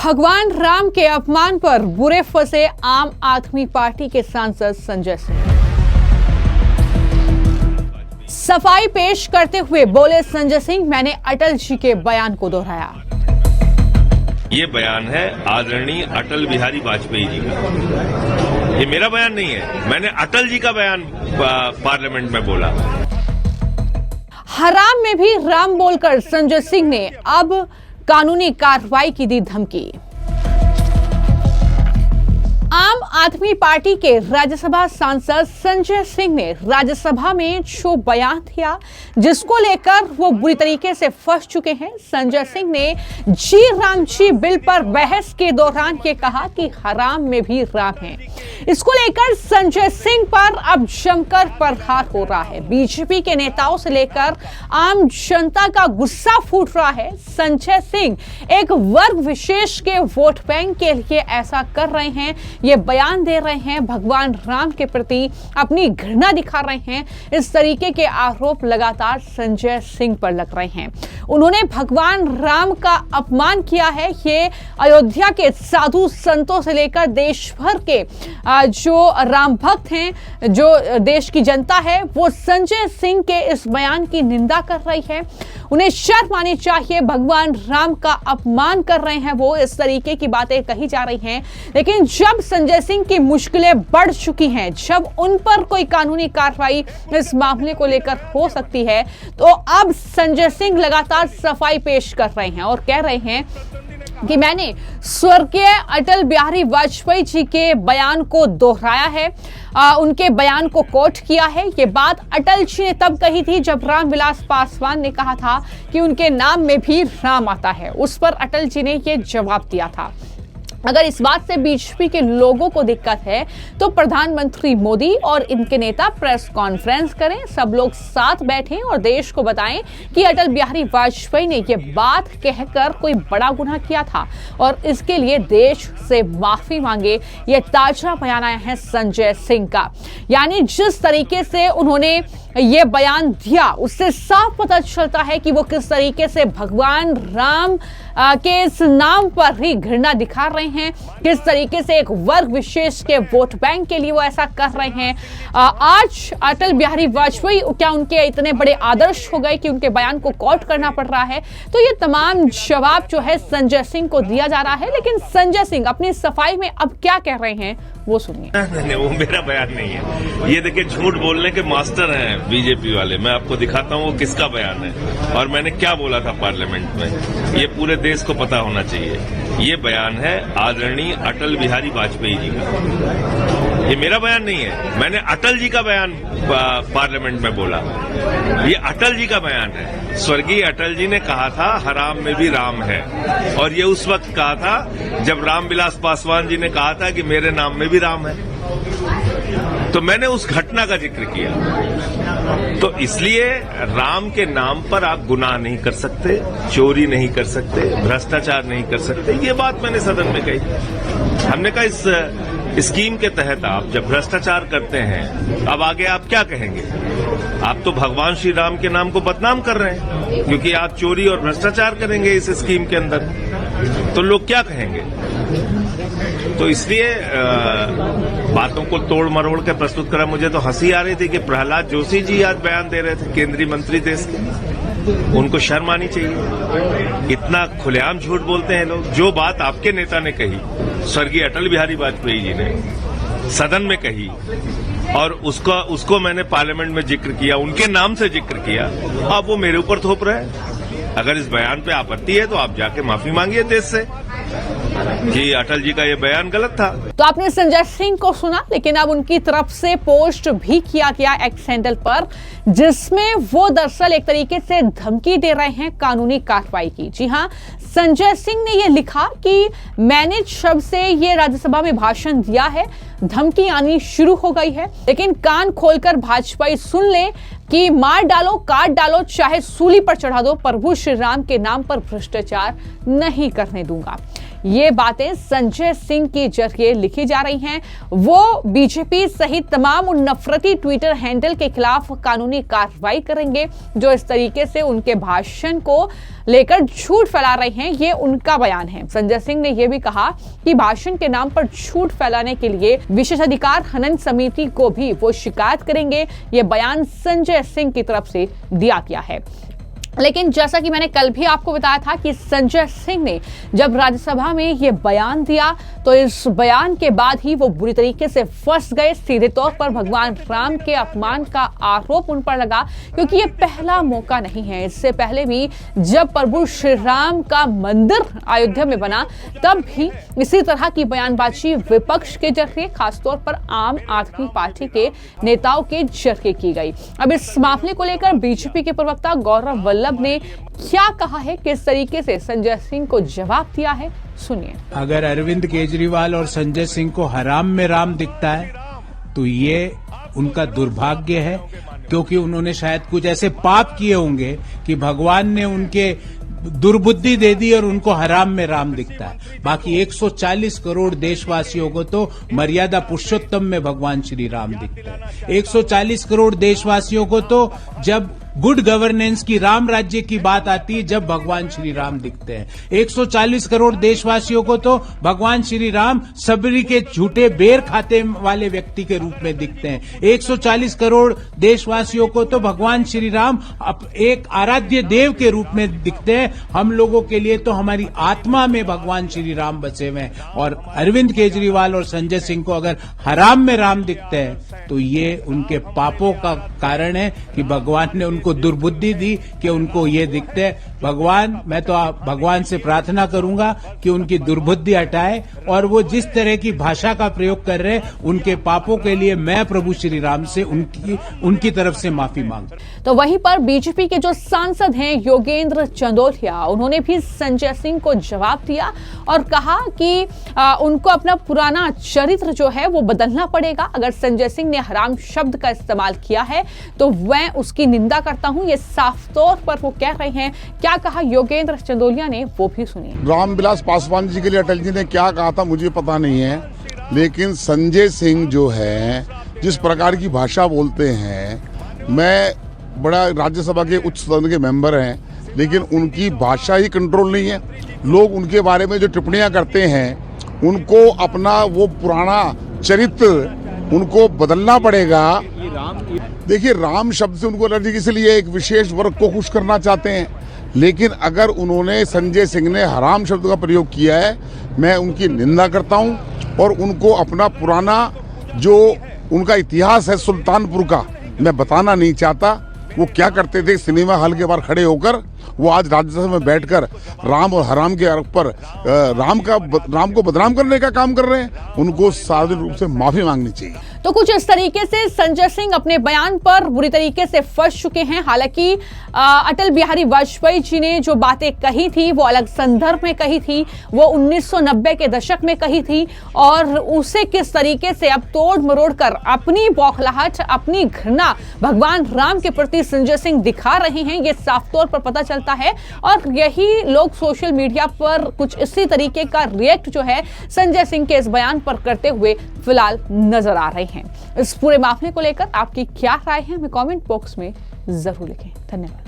भगवान राम के अपमान पर बुरे फंसे आम आदमी पार्टी के सांसद संजय सिंह। सफाई पेश करते हुए बोले संजय सिंह, मैंने अटल जी के बयान को दोहराया। ये बयान है आदरणीय अटल बिहारी वाजपेयी जी का। ये मेरा बयान नहीं है, मैंने अटल जी का बयान पार्लियामेंट में बोला। हराम में भी राम बोलकर संजय सिंह ने अब कानूनी कार्रवाई की दी धमकी। आम आदमी पार्टी के राज्यसभा सांसद संजय सिंह ने राज्यसभा में जो बयान दिया जिसको लेकर वो बुरी तरीके से फंस चुके हैं। संजय सिंह ने जी राम जी बिल पर बहस के दौरान ये कहा कि हराम में भी राम है। इसको लेकर संजय सिंह पर अब जमकर प्रहार हो रहा है। बीजेपी के नेताओं से लेकर आम जनता का गुस्सा फूट रहा है। संजय सिंह एक वर्ग विशेष के वोट बैंक के लिए ऐसा कर रहे हैं, ये बयान दे रहे हैं, भगवान राम के प्रति अपनी घृणा दिखा रहे हैं। इस तरीके के आरोप लगातार संजय सिंह पर लग रहे हैं। उन्होंने भगवान राम का अपमान किया है। ये अयोध्या के साधु संतों से लेकर देश भर के जो राम भक्त हैं, जो देश की जनता है, वो संजय सिंह के इस बयान की निंदा कर रही है। उन्हें शर्म आनी चाहिए। भगवान राम का अपमान कर रहे हैं वो, इस तरीके की बातें कही जा रही हैं। लेकिन जब संजय सिंह की मुश्किलें बढ़ चुकी हैं, जब उन पर कोई कानूनी कार्रवाई इस मामले को लेकर हो सकती है, तो अब संजय सिंह लगातार सफाई पेश कर रहे हैं और कह रहे हैं कि मैंने स्वर्गीय अटल बिहारी वाजपेयी जी के बयान को दोहराया है, उनके बयान को कोट किया है। ये बात अटल जी ने तब कही थी जब रामविलास पासवान ने कहा था कि उनके नाम में भी राम आता है। उस पर अटल जी ने ये जवाब दिया था। अगर इस बात से बीजेपी के लोगों को दिक्कत है तो प्रधानमंत्री मोदी और इनके नेता प्रेस कॉन्फ्रेंस करें, सब लोग साथ बैठें और देश को बताएं कि अटल बिहारी वाजपेयी ने ये बात कहकर कोई बड़ा गुनाह किया था और इसके लिए देश से माफी मांगे। ये ताजा बयान आया है संजय सिंह का। यानी जिस तरीके से उन्होंने ये बयान दिया उससे साफ पता चलता है कि वो किस तरीके से भगवान राम के इस नाम पर ही घृणा दिखा रहे हैं, किस तरीके से एक वर्ग विशेष के वोट बैंक के लिए वो ऐसा कर रहे हैं। आज अटल बिहारी वाजपेयी क्या उनके इतने बड़े आदर्श हो गए कि उनके बयान को कोट करना पड़ रहा है? तो ये तमाम जवाब जो है संजय सिंह को दिया जा रहा है। लेकिन संजय सिंह अपनी सफाई में अब क्या कह रहे हैं वो सुनिए। नहीं, वो मेरा बयान नहीं है। ये देखिए, झूठ बोलने के मास्टर हैं बीजेपी वाले। मैं आपको दिखाता हूँ वो किसका बयान है और मैंने क्या बोला था पार्लियामेंट में। ये पूरे देश को पता होना चाहिए। ये बयान है आदरणीय अटल बिहारी वाजपेयी जी का। ये मेरा बयान नहीं है, मैंने अटल जी का बयान पार्लियामेंट में बोला। ये अटल जी का बयान है। स्वर्गीय अटल जी ने कहा था हराम में भी राम है, और ये उस वक्त कहा था जब रामविलास पासवान जी ने कहा था कि मेरे नाम में भी राम है। तो मैंने उस घटना का जिक्र किया। तो इसलिए राम के नाम पर आप गुनाह नहीं कर सकते, चोरी नहीं कर सकते, भ्रष्टाचार नहीं कर सकते। ये बात मैंने सदन में कही। हमने कहा इस स्कीम के तहत आप जब भ्रष्टाचार करते हैं, अब आगे आप क्या कहेंगे? आप तो भगवान श्री राम के नाम को बदनाम कर रहे हैं, क्योंकि आप चोरी और भ्रष्टाचार करेंगे इस स्कीम के अंदर, तो लोग क्या कहेंगे? तो इसलिए बातों को तोड़ मरोड़ के प्रस्तुत करा। मुझे तो हंसी आ रही थी कि प्रहलाद जोशी जी आज बयान दे रहे थे, केंद्रीय मंत्री देश के। उनको शर्म आनी चाहिए। इतना खुलेआम झूठ बोलते हैं लोग। जो बात आपके नेता ने कही, स्वर्गीय अटल बिहारी वाजपेयी जी ने सदन में कही, और उसको मैंने पार्लियामेंट में जिक्र किया, उनके नाम से जिक्र किया, अब वो मेरे ऊपर थोप रहे हैं। अगर इस बयान पे आपत्ति है तो आप जाके माफी मांगिए देश से कि अटल जी का ये बयान गलत था। तो आपने संजय सिंह को सुना, लेकिन अब उनकी तरफ से पोस्ट भी किया गया एक्स हैंडल पर, जिसमें वो दरअसल एक तरीके से धमकी दे रहे हैं कानूनी कार्रवाई की। जी हां, संजय सिंह ने ये लिखा कि मैंने जब से ये राज्यसभा में भाषण दिया है, धमकी आनी शुरू हो गई है। लेकिन कान खोलकर भाजपाई सुन ले कि मार डालो, काट डालो, चाहे सूली पर चढ़ा दो, प्रभु श्री राम के नाम पर भ्रष्टाचार नहीं करने दूंगा। ये बातें संजय सिंह के जरिए लिखी जा रही हैं। वो बीजेपी सहित तमाम उन नफरती ट्विटर हैंडल के खिलाफ कानूनी कार्रवाई करेंगे जो इस तरीके से उनके भाषण को लेकर झूठ फैला रहे हैं। ये उनका बयान है। संजय सिंह ने यह भी कहा कि भाषण के नाम पर झूठ फैलाने के लिए विशेषाधिकार हनन समिति को भी वो शिकायत करेंगे। ये बयान संजय सिंह की तरफ से दिया गया है। लेकिन जैसा कि मैंने कल भी आपको बताया था कि संजय सिंह ने जब राज्यसभा में यह बयान दिया तो इस बयान के बाद ही वो बुरी तरीके से फंस गए। सीधे तौर पर भगवान राम के अपमान का आरोप उन पर लगा, क्योंकि ये पहला मौका नहीं है। इससे पहले भी जब प्रभु श्री राम का मंदिर अयोध्या में बना तब भी इसी तरह की बयानबाजी विपक्ष के जरिए, खासतौर पर आम आदमी पार्टी के नेताओं के जरिए की गई। अब इस मामले को लेकर बीजेपी के प्रवक्ता गौरव वल्लभ ने क्या कहा है, किस तरीके से संजय सिंह को जवाब दिया है, सुनिए। अगर अरविंद केजरीवाल और संजय सिंह को हराम में राम दिखता है तो ये उनका दुर्भाग्य है, क्योंकि उन्होंने शायद कुछ ऐसे पाप किए होंगे कि भगवान ने उनके दुर्बुद्धि दे दी और उनको हराम में राम दिखता है। बाकी 140 करोड़ देशवासियों को तो मर्यादा पुरुषोत्तम में भगवान श्री राम दिखता है। 140 करोड़ देशवासियों को तो जब गुड गवर्नेंस की, राम राज्य की बात आती है, जब भगवान श्री राम दिखते हैं। 140 करोड़ देशवासियों को तो भगवान श्री राम सबरी के झूठे बेर खाते वाले व्यक्ति के रूप में दिखते हैं। 140 करोड़ देशवासियों को तो भगवान श्री राम एक आराध्य देव के रूप में दिखते हैं। हम लोगों के लिए तो हमारी आत्मा में भगवान श्री राम बसे हुए हैं। और अरविंद केजरीवाल और संजय सिंह को अगर हराम में राम दिखते हैं तो ये उनके पापों का कारण है कि भगवान ने उनको दुर्बुद्धि दी कि उनको ये दिखते हैं। भगवान, मैं तो भगवान से प्रार्थना करूंगा कि उनकी दुर्बुद्धि हटाए और वो जिस तरह की भाषा का प्रयोग कर रहे हैं उनके पापों के लिए मैं प्रभु श्री राम से उनकी तरफ से माफी मांगता हूं। तो वहीं पर बीजेपी के जो सांसद हैं योगेंद्र चंदोलिया, उन्होंने भी संजय सिंह को जवाब दिया और कहा कि उनको अपना पुराना चरित्र जो है वो बदलना पड़ेगा। अगर संजय सिंह ने हराम शब्द का इस्तेमाल किया है तो मैं उसकी निंदा करता हूं। ये साफ तौर पर वो कह रहे हैं। क्या कहा योगेंद्र चंदोलिया ने, वो भी सुनिए। रामविलास पासवान जी के लिए अटल जी ने क्या कहा था मुझे पता नहीं है, लेकिन संजय सिंह जो है जिस प्रकार की भाषा बोलते हैं, मैं बड़ा राज्यसभा के उच्च सदन के मेंबर हैं, लेकिन उनकी भाषा ही कंट्रोल नहीं है। लोग उनके बारे में जो टिप्पणियां करते हैं उनको अपना वो पुराना चरित्र उनको बदलना पड़ेगा। देखिए, राम शब्द से उनको एलर्जी इसलिए एक विशेष वर्ग को खुश करना चाहते हैं, लेकिन अगर उन्होंने, संजय सिंह ने हराम शब्द का प्रयोग किया है, मैं उनकी निंदा करता हूं और उनको अपना पुराना जो उनका इतिहास है सुल्तानपुर का, मैं बताना नहीं चाहता। वो क्या करते थे सिनेमा हॉल के बाहर खड़े होकर, वो आज राज्यसभा में बैठकर राम और हराम के आरोप पर राम को बदनाम करने का काम कर रहे हैं। उनको सार्वजनिक रूप से माफी मांगनी चाहिए। तो कुछ इस तरीके से संजय सिंह अपने बयान पर बुरी तरीके से फंस चुके हैं। हालांकि अटल बिहारी वाजपेयी जी ने जो बातें कही थी वो अलग संदर्भ में कही थी, वो 1990 के दशक में कही थी, और उसे किस तरीके से अब तोड़ मरोड़ कर अपनी बौखलाहट, अपनी घृणा भगवान राम के प्रति संजय सिंह दिखा रहे हैं, ये साफ तौर पर पता चलता है। और यही लोग सोशल मीडिया पर कुछ इसी तरीके का रिएक्ट जो है संजय सिंह के इस बयान पर करते हुए फिलहाल नजर आ रहे हैं। इस पूरे मामले को लेकर आपकी क्या राय है, हमें कमेंट बॉक्स में जरूर लिखें। धन्यवाद।